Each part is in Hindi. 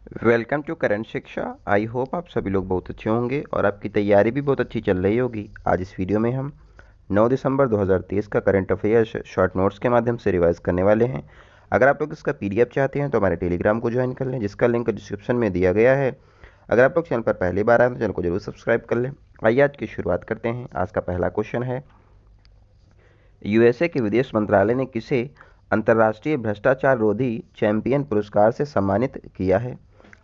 वेलकम टू करंट शिक्षा। आई होप आप सभी लोग बहुत अच्छे होंगे और आपकी तैयारी भी बहुत अच्छी चल रही होगी। आज इस वीडियो में हम 9 दिसंबर 2023 का करंट अफेयर्स शॉर्ट नोट्स के माध्यम से रिवाइज करने वाले हैं। अगर आप लोग इसका पीडीएफ चाहते हैं तो हमारे टेलीग्राम को ज्वाइन कर लें, जिसका लिंक डिस्क्रिप्शन में दिया गया है। अगर आप लोग चैनल पर पहली बार आए तो चैनल को जरूर सब्सक्राइब कर लें। आइए आज की शुरुआत करते हैं। आज का पहला क्वेश्चन है, यूएसए के विदेश मंत्रालय ने किसे अंतर्राष्ट्रीय भ्रष्टाचार रोधी चैंपियन पुरस्कार से सम्मानित किया है?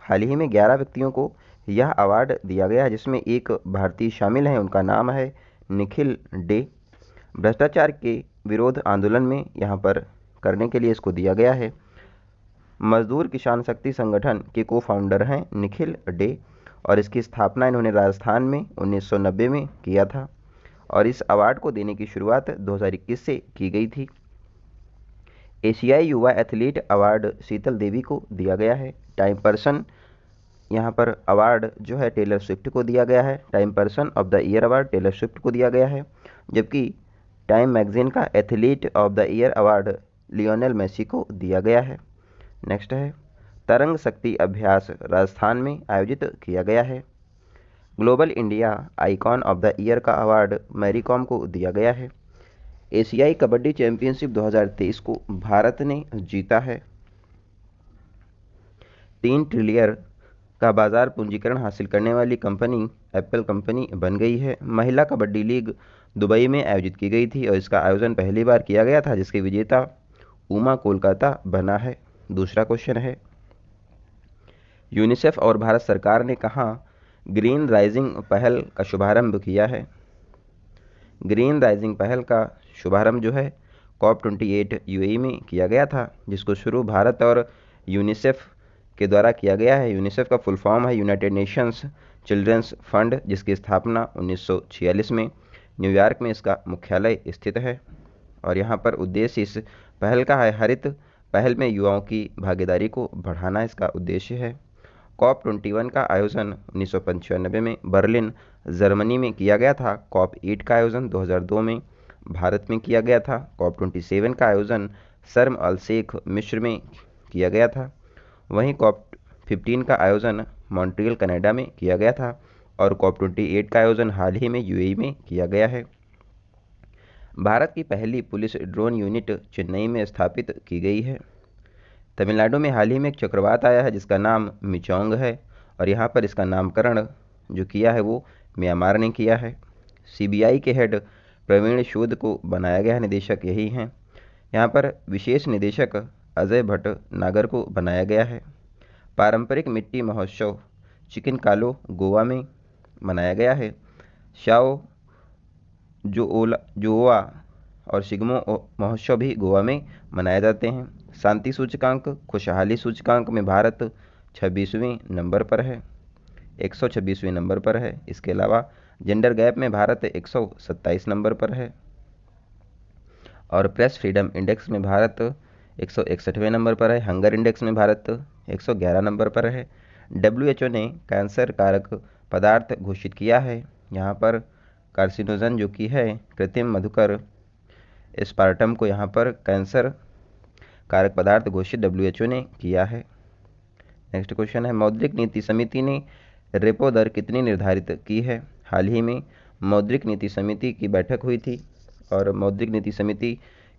हाल ही में 11 व्यक्तियों को यह अवार्ड दिया गया है, जिसमें एक भारतीय शामिल हैं। उनका नाम है निखिल डे। भ्रष्टाचार के विरोध आंदोलन में यहाँ पर करने के लिए इसको दिया गया है। मजदूर किसान शक्ति संगठन के को फाउंडर हैं निखिल डे और इसकी स्थापना इन्होंने राजस्थान में 1990 में किया था और इस अवार्ड को देने की शुरुआत 2021 से की गई थी। एशियाई युवा एथलीट अवार्ड शीतल देवी को दिया गया है। टाइम पर्सन यहाँ पर अवार्ड जो है टेलर स्विफ्ट को दिया गया है। Time person of the year award Taylor Swift को दिया गया है, जबकि टाइम मैगजीन का athlete of the year award Lionel Messi को दिया गया है। नेक्स्ट है, तरंग शक्ति अभ्यास राजस्थान में आयोजित किया गया है। Global India icon of the year का अवार्ड मैरी कॉम को दिया गया है। एशियाई कबड्डी चैंपियनशिप 2023 को भारत ने जीता है। 3 ट्रिलियन का बाजार पूंजीकरण हासिल करने वाली कंपनी एप्पल कंपनी बन गई है। महिला कबड्डी लीग दुबई में आयोजित की गई थी और इसका आयोजन पहली बार किया गया था, जिसके विजेता उमा कोलकाता बना है। दूसरा क्वेश्चन है, यूनिसेफ और भारत सरकार ने कहाँ ग्रीन राइजिंग पहल का शुभारंभ किया है? ग्रीन राइजिंग पहल का शुभारंभ जो है COP28 यूएई में किया गया था, जिसको शुरू भारत और यूनिसेफ के द्वारा किया गया है। यूनिसेफ का फुल फॉर्म है यूनाइटेड नेशंस चिल्ड्रंस फंड, जिसकी स्थापना 1946 में न्यूयॉर्क में इसका मुख्यालय स्थित है। और यहाँ पर उद्देश्य इस पहल का है हरित पहल में युवाओं की भागीदारी को बढ़ाना, इसका उद्देश्य है। COP21 का आयोजन 1995 में बर्लिन जर्मनी में किया गया था। COP8 का आयोजन 2002 में भारत में किया गया था। COP27 का आयोजन शर्म अल शेख मिस्र में किया गया था। वहीं COP15 का आयोजन मॉन्ट्रियल कनाडा में किया गया था और COP28 का आयोजन हाल ही में यूएई में किया गया है। भारत की पहली पुलिस ड्रोन यूनिट चेन्नई में स्थापित की गई है। तमिलनाडु में हाल ही में एक चक्रवात आया है जिसका नाम मिचोंग है और यहाँ पर इसका नामकरण जो किया है वो म्यांमार ने किया है। सीबीआई के हेड प्रवीण सूद को बनाया गया निदेशक यही हैं। यहाँ पर विशेष निदेशक अजय भट्टनागर को बनाया गया है। पारंपरिक मिट्टी महोत्सव चिकन कालो गोवा में मनाया गया है। शाओ जोआ और सिग्मो महोत्सव भी गोवा में मनाए जाते हैं। शांति सूचकांक खुशहाली सूचकांक में भारत 26वें नंबर पर है, 126वें नंबर पर है। इसके अलावा जेंडर गैप में भारत 127 नंबर पर है और प्रेस फ्रीडम इंडेक्स में भारत 161वें नंबर पर है। हंगर इंडेक्स में भारत 111 नंबर पर है। WHO ने कैंसर कारक पदार्थ घोषित किया है। यहाँ पर कार्सिनोजन जो कि है कृत्रिम मधुकर एस्पार्टम को यहाँ पर कैंसर कारक पदार्थ घोषित WHO ने किया है। नेक्स्ट क्वेश्चन है, मौद्रिक नीति समिति ने रेपो दर कितनी निर्धारित की है? हाल ही में मौद्रिक नीति समिति की बैठक हुई थी और मौद्रिक नीति समिति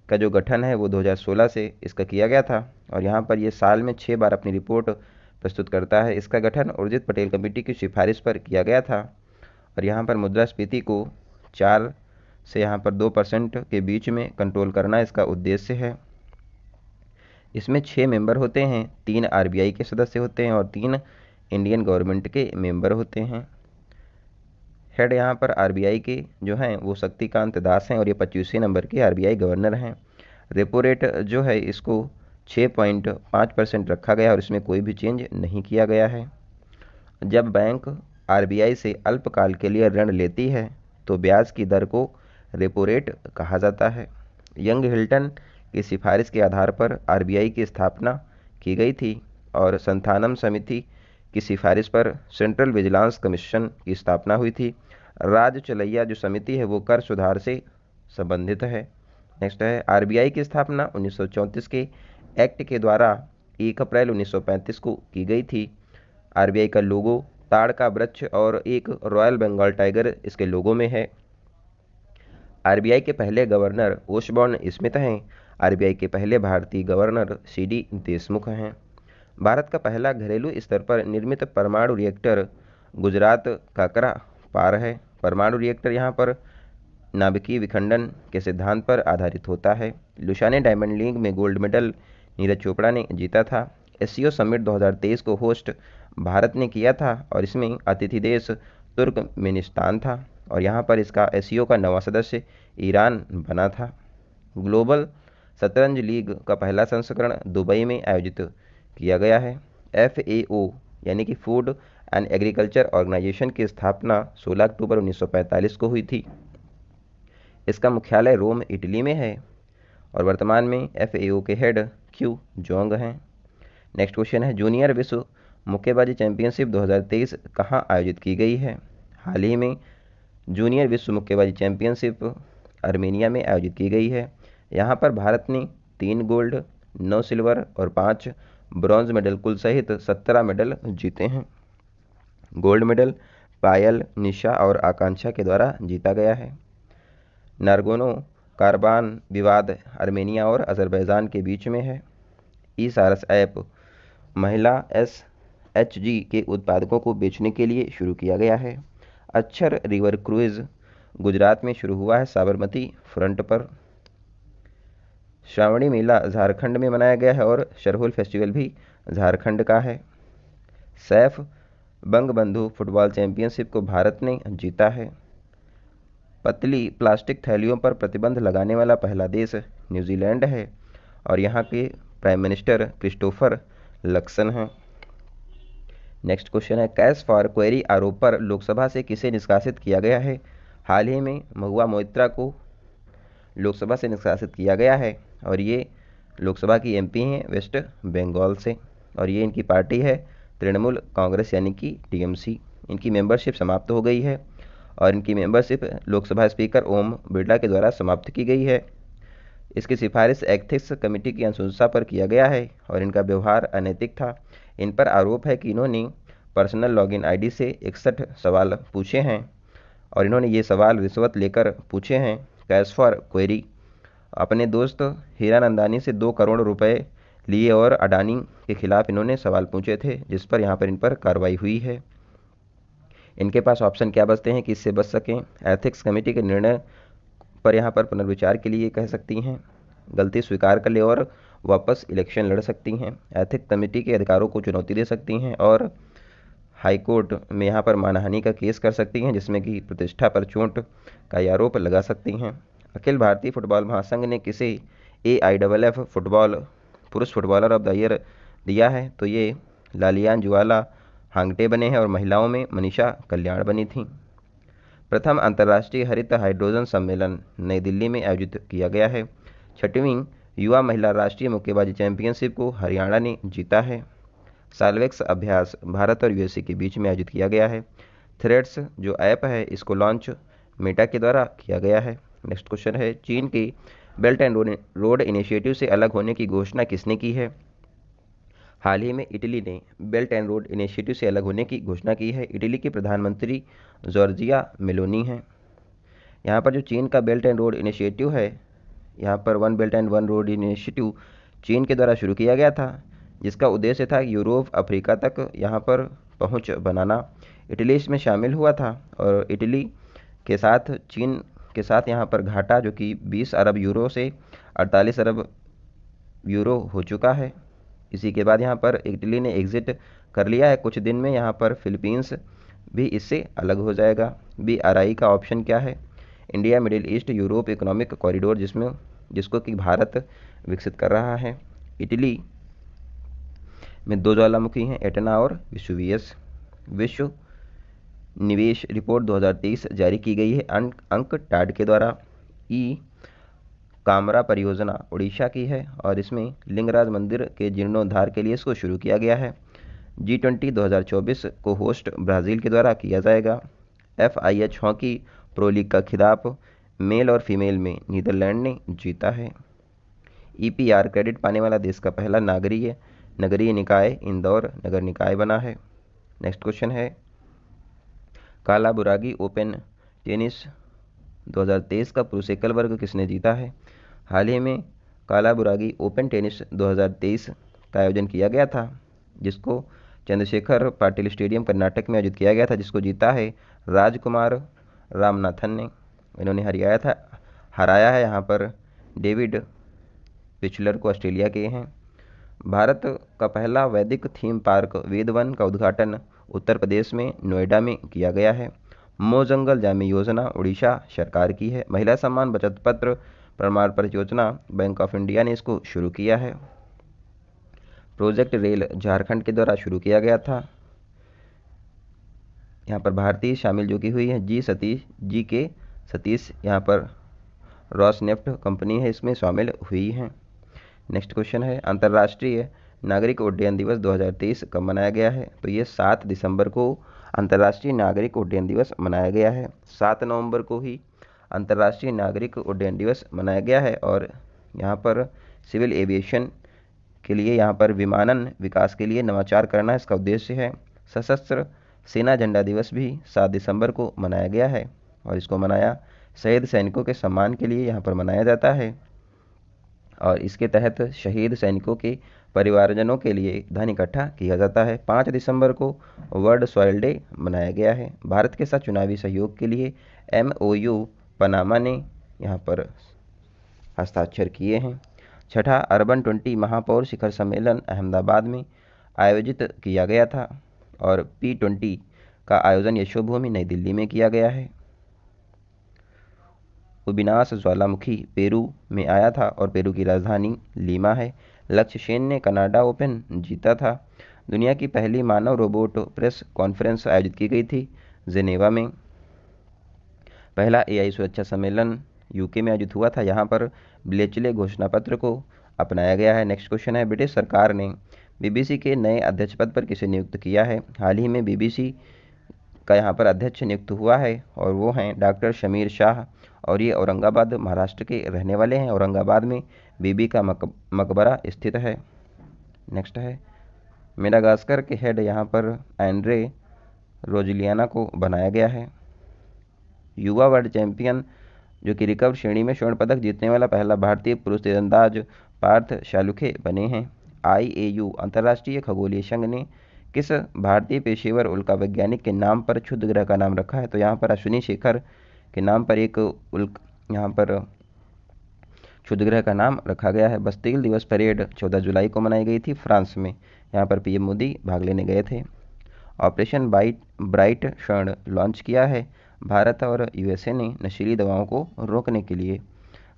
का जो गठन है वो 2016 से इसका किया गया था और यहाँ पर ये साल में 6 बार अपनी रिपोर्ट प्रस्तुत करता है। इसका गठन उर्जित पटेल कमेटी की सिफारिश पर किया गया था और यहाँ पर मुद्रास्फीति को 4 से यहाँ पर 2% के बीच में कंट्रोल करना इसका उद्देश्य है। इसमें 6 मेंबर होते हैं, 3 आरबीआई के सदस्य होते हैं और 3 इंडियन गवर्नमेंट के मेंबर होते हैं। हेड यहाँ पर आरबीआई के जो हैं वो शक्तिकांत दास हैं और ये 25वें नंबर के आरबीआई गवर्नर हैं। रेपो रेट जो है इसको 6.5% रखा गया और इसमें कोई भी चेंज नहीं किया गया है। जब बैंक आरबीआई से अल्पकाल के लिए ऋण लेती है तो ब्याज की दर को रेपो रेट कहा जाता है। यंग हिल्टन की सिफारिश के आधार पर आरबीआई की स्थापना की गई थी और संथानम समिति की सिफारिश पर सेंट्रल विजिलेंस कमीशन की स्थापना हुई थी। राज्य चलैया जो समिति है वो कर सुधार से संबंधित है। नेक्स्ट है, आरबीआई की स्थापना 1934 के एक्ट के द्वारा 1 अप्रैल 1935 को की गई थी आरबीआई का लोगो ताड़ का वृक्ष और एक रॉयल बंगाल टाइगर इसके लोगो में है। आरबीआई के पहले गवर्नर ओशबॉर्न स्मिथ हैं। आरबीआई के पहले भारतीय गवर्नर सीडी देशमुख हैं। भारत का पहला घरेलू स्तर पर निर्मित परमाणु रिएक्टर गुजरात काकरा पार है। परमाणु रिएक्टर यहाँ पर नाभिकीय विखंडन के सिद्धांत पर आधारित होता है। लुसाने डायमंड लीग में गोल्ड मेडल नीरज चोपड़ा ने जीता था। एससीओ समिट 2023 को होस्ट भारत ने किया था और इसमें अतिथि देश तुर्कमेनिस्तान था और यहाँ पर इसका एससीओ का नवा सदस्य ईरान बना था। ग्लोबल शतरंज लीग का पहला संस्करण दुबई में आयोजित किया गया है। FAO यानी कि फूड एंड एग्रीकल्चर ऑर्गेनाइजेशन की स्थापना 16 अक्टूबर 1945 को हुई थी। इसका मुख्यालय रोम इटली में है और वर्तमान में FAO के हेड क्यू जोंग हैं। नेक्स्ट क्वेश्चन है, जूनियर विश्व मुक्केबाजी चैंपियनशिप 2023 कहाँ आयोजित की गई है? हाल ही में जूनियर विश्व मुक्केबाजी चैंपियनशिप आर्मेनिया में आयोजित की गई है। यहाँ पर भारत ने 3 गोल्ड, 9 सिल्वर और 5 ब्रॉन्ज मेडल कुल सहित 17 मेडल जीते हैं। गोल्ड मेडल पायल, निशा और आकांक्षा के द्वारा जीता गया है। नारगोनो कारबान विवाद आर्मेनिया और अजरबैजान के बीच में है। ई सारस ऐप महिला SHG के उत्पादकों को बेचने के लिए शुरू किया गया है। अक्षर रिवर क्रूइज गुजरात में शुरू हुआ है साबरमती फ्रंट पर। श्रावणी मेला झारखंड में मनाया गया है और शरहुल फेस्टिवल भी झारखंड का है। सैफ बंगबंधु फुटबॉल चैंपियनशिप को भारत ने जीता है। पतली प्लास्टिक थैलियों पर प्रतिबंध लगाने वाला पहला देश न्यूजीलैंड है और यहाँ के प्राइम मिनिस्टर क्रिस्टोफर लक्सन हैं। नेक्स्ट क्वेश्चन है, कैश फॉर क्वेरी आरोप पर लोकसभा से किसे निष्कासित किया गया है? हाल ही में महुआ मोइत्रा को लोकसभा से निष्कासित किया गया है और ये लोकसभा की MP हैं वेस्ट बंगाल से और ये इनकी पार्टी है तृणमूल कांग्रेस यानी कि TMC। इनकी मेंबरशिप समाप्त हो गई है और इनकी मेंबरशिप लोकसभा स्पीकर ओम बिरला के द्वारा समाप्त की गई है। इसकी सिफारिश एथिक्स कमेटी की अनुशंसा पर किया गया है और इनका व्यवहार अनैतिक था। इन पर आरोप है कि इन्होंने पर्सनल लॉगिन ID से 61 सवाल पूछे हैं और इन्होंने ये सवाल रिश्वत लेकर पूछे हैं। कैश फॉर क्वेरी अपने दोस्त हीरानंदानी से 2 करोड़ रुपए लिए और अडानी के खिलाफ इन्होंने सवाल पूछे थे, जिस पर यहाँ पर इन पर कार्रवाई हुई है। इनके पास ऑप्शन क्या बचते हैं कि इससे बच सकें? एथिक्स कमेटी के निर्णय पर यहाँ पर पुनर्विचार के लिए कह सकती हैं, गलती स्वीकार कर ले और वापस इलेक्शन लड़ सकती हैं, एथिक्स कमेटी के अधिकारों को चुनौती दे सकती हैं और हाई कोर्ट में यहाँ पर मानहानि का केस कर सकती हैं, जिसमें कि प्रतिष्ठा पर चोट का आरोप लगा सकती हैं। अखिल भारतीय फुटबॉल महासंघ ने किसे AIFF फुटबॉल पुरुष फुटबॉलर ऑफ द ईयर दिया है? तो ये लालियान जुआला हांगटे बने हैं और महिलाओं में मनीषा कल्याण बनी थी। प्रथम अंतर्राष्ट्रीय हरित हाइड्रोजन सम्मेलन नई दिल्ली में आयोजित किया गया है। 6वीं युवा महिला राष्ट्रीय मुक्केबाजी चैंपियनशिप को हरियाणा ने जीता है। साल्वेक्स अभ्यास भारत और USA के बीच में आयोजित किया गया है। थ्रेड्स जो ऐप है इसको लॉन्च मेटा के द्वारा किया गया है। नेक्स्ट क्वेश्चन है, चीन के बेल्ट एंड रोड इनिशिएटिव से अलग होने की घोषणा किसने की है? हाल ही में इटली ने बेल्ट एंड रोड इनिशिएटिव से अलग होने की घोषणा की है। इटली के प्रधानमंत्री जॉर्जिया मेलोनी हैं। यहाँ पर जो चीन का बेल्ट एंड रोड इनिशिएटिव है, यहाँ पर one belt and one road initiative चीन के द्वारा शुरू किया गया था, जिसका उद्देश्य था यूरोप अफ्रीका तक यहाँ पर पहुँच बनाना। इटली इसमें शामिल हुआ था और इटली के साथ चीन के साथ यहाँ पर घाटा जो कि 20 अरब यूरो से 48 अरब यूरो हो चुका है। इसी के बाद यहाँ पर इटली ने एग्जिट कर लिया है। कुछ दिन में यहाँ पर फिलीपींस भी इससे अलग हो जाएगा। BRI का ऑप्शन क्या है? India middle east Europe economic corridor, जिसको कि भारत विकसित कर रहा है। इटली में 2 ज्वालामुखी हैं, एटना और विसुवियस। विश्व निवेश रिपोर्ट 2023 जारी की गई है अंकटाड के द्वारा। कामरा परियोजना उड़ीसा की है और इसमें लिंगराज मंदिर के जीर्णोद्धार के लिए इसको शुरू किया गया है। G20 2024 को होस्ट ब्राज़ील के द्वारा किया जाएगा। FIH हॉकी प्रो लीग का खिताब मेल और फीमेल में नीदरलैंड ने जीता है। EPR क्रेडिट पाने वाला देश का पहला नगरीय निकाय इंदौर नगर निकाय बना है। नेक्स्ट क्वेश्चन है, कालाबुरागी ओपन टेनिस 2023 का पुरुष एकल वर्ग किसने जीता है? हाल ही में कालाबुरागी ओपन टेनिस 2023 का आयोजन किया गया था, जिसको चंद्रशेखर पाटिल स्टेडियम कर्नाटक में आयोजित किया गया था, जिसको जीता है राजकुमार रामनाथन ने। इन्होंने हराया है यहाँ पर डेविड पिचलर को, ऑस्ट्रेलिया के हैं। भारत का पहला वैदिक थीम पार्क वेदवन का उद्घाटन उत्तर प्रदेश में नोएडा में किया गया है। मोजंगल जामी योजना उड़ीसा सरकार की है। महिला सम्मान बचत पत्र प्रमाण पत्र योजना बैंक ऑफ इंडिया ने इसको शुरू किया है। प्रोजेक्ट रेल झारखंड के द्वारा शुरू किया गया था। यहाँ पर भारतीय शामिल जो की हुई है जी के सतीश, यहाँ पर रॉसनेफ्ट कंपनी है, इसमें शामिल हुई है। नेक्स्ट क्वेश्चन है, अंतर्राष्ट्रीय नागरिक उड्डयन दिवस 2023 कब मनाया गया है? तो ये 7 दिसंबर को अंतर्राष्ट्रीय नागरिक उड्डयन दिवस मनाया गया है। 7 नवंबर को ही अंतर्राष्ट्रीय नागरिक उड्डयन दिवस मनाया गया है। और यहाँ पर सिविल एविएशन के लिए, यहाँ पर विमानन विकास के लिए नवाचार करना इसका उद्देश्य है। सशस्त्र सेना झंडा दिवस भी 7 दिसंबर को मनाया गया है, और इसको मनाया शहीद सैनिकों के सम्मान के लिए यहाँ पर मनाया जाता है। और इसके तहत शहीद सैनिकों के परिवारजनों के लिए धन इकट्ठा किया जाता है। 5 दिसंबर को वर्ल्ड सॉइल डे मनाया गया है। भारत के साथ चुनावी सहयोग के लिए MOU पनामा ने यहाँ पर हस्ताक्षर किए हैं। छठा अर्बन 20 महापौर शिखर सम्मेलन अहमदाबाद में आयोजित किया गया था, और P20 का आयोजन यशोभूमि नई दिल्ली में किया गया है। उबिनास ज्वालामुखी पेरू में आया था, और पेरू की राजधानी लीमा है। लक्ष्य सेन ने कनाडा ओपन जीता था। दुनिया की पहली मानव रोबोट प्रेस कॉन्फ्रेंस आयोजित की गई थी जेनेवा में। पहला AI सुरक्षा सम्मेलन UK में आयोजित हुआ था। यहाँ पर ब्लेचले घोषणा पत्र को अपनाया गया है। नेक्स्ट क्वेश्चन है, ब्रिटिश सरकार ने BBC के नए अध्यक्ष पद पर किसे नियुक्त किया है? हाल ही में BBC का यहाँ पर अध्यक्ष नियुक्त हुआ है, और वो हैं डॉक्टर शमीर शाह, और ये औरंगाबाद महाराष्ट्र के रहने वाले हैं। औरंगाबाद में बीबी का मकबरा स्थित है। नेक्स्ट है, मेडागास्कर के हेड यहाँ पर एंड्रे रोजलियाना को बनाया गया है। युवा वर्ल्ड चैंपियन जो कि रिकर्व श्रेणी में स्वर्ण पदक जीतने वाला पहला भारतीय पुरुष तीरंदाज पार्थ शालुखे बने हैं। IAU अंतर्राष्ट्रीय खगोलीय संघ ने किस भारतीय पेशेवर उल्का वैज्ञानिक के नाम पर क्षुद्र ग्रह का नाम रखा है? तो यहाँ पर अश्विनी शेखर के नाम पर एक यहाँ पर क्षुद्र ग्रह का नाम रखा गया है। बस्तील दिवस परेड 14 जुलाई को मनाई गई थी फ्रांस में। यहाँ पर PM मोदी भाग लेने गए थे। ऑपरेशन ब्राइट सन लॉन्च किया है भारत और USA ने नशीली दवाओं को रोकने के लिए।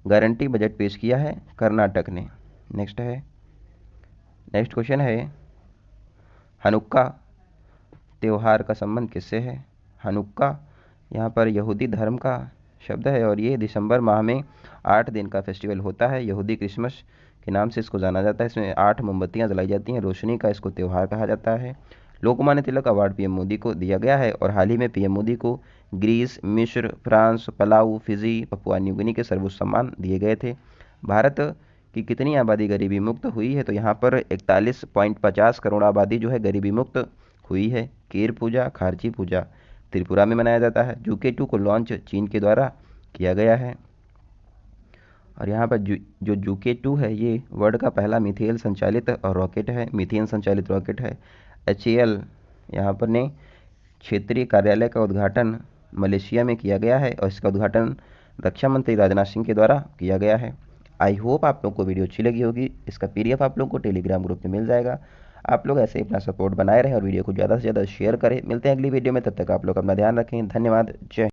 गारंटी बजट पेश किया है कर्नाटक ने। नेक्स्ट क्वेश्चन है, हनुक्का त्यौहार का संबंध किससे है? हनुक्का यहाँ पर यहूदी धर्म का शब्द है, और ये दिसंबर माह में 8 दिन का फेस्टिवल होता है। यहूदी क्रिसमस के नाम से इसको जाना जाता है। इसमें 8 मोमबत्तियाँ जलाई जाती हैं। रोशनी का इसको त्यौहार कहा जाता है। लोकमान्य तिलक अवार्ड PM मोदी को दिया गया है, और हाल ही में PM मोदी को ग्रीस, मिस्र, France, Palau, Fiji, Papua New Guinea के सर्वोच्च सम्मान दिए गए थे। भारत की कितनी आबादी गरीबी मुक्त हुई है? तो यहाँ पर 41.50 करोड़ आबादी जो है गरीबी मुक्त हुई है। केर पूजा, खारची पूजा त्रिपुरा में मनाया जाता है। JUKE-2 को लॉन्च चीन के द्वारा किया गया है। और यहाँ पर जो JUKE-2 है ये वर्ल्ड का पहला मीथेन संचालित रॉकेट है। HAL यहाँ पर ने क्षेत्रीय कार्यालय का उद्घाटन मलेशिया में किया गया है, और इसका उद्घाटन रक्षा मंत्री राजनाथ सिंह के द्वारा किया गया है। आई होप आप लोग को वीडियो अच्छी लगी होगी। इसका PDF आप लोग को टेलीग्राम ग्रुप में मिल जाएगा। आप लोग ऐसे ही अपना सपोर्ट बनाए रहें और वीडियो को ज़्यादा से ज़्यादा शेयर करें। मिलते हैं अगली वीडियो में, तब तक आप लोग अपना ध्यान रखें। धन्यवाद। जय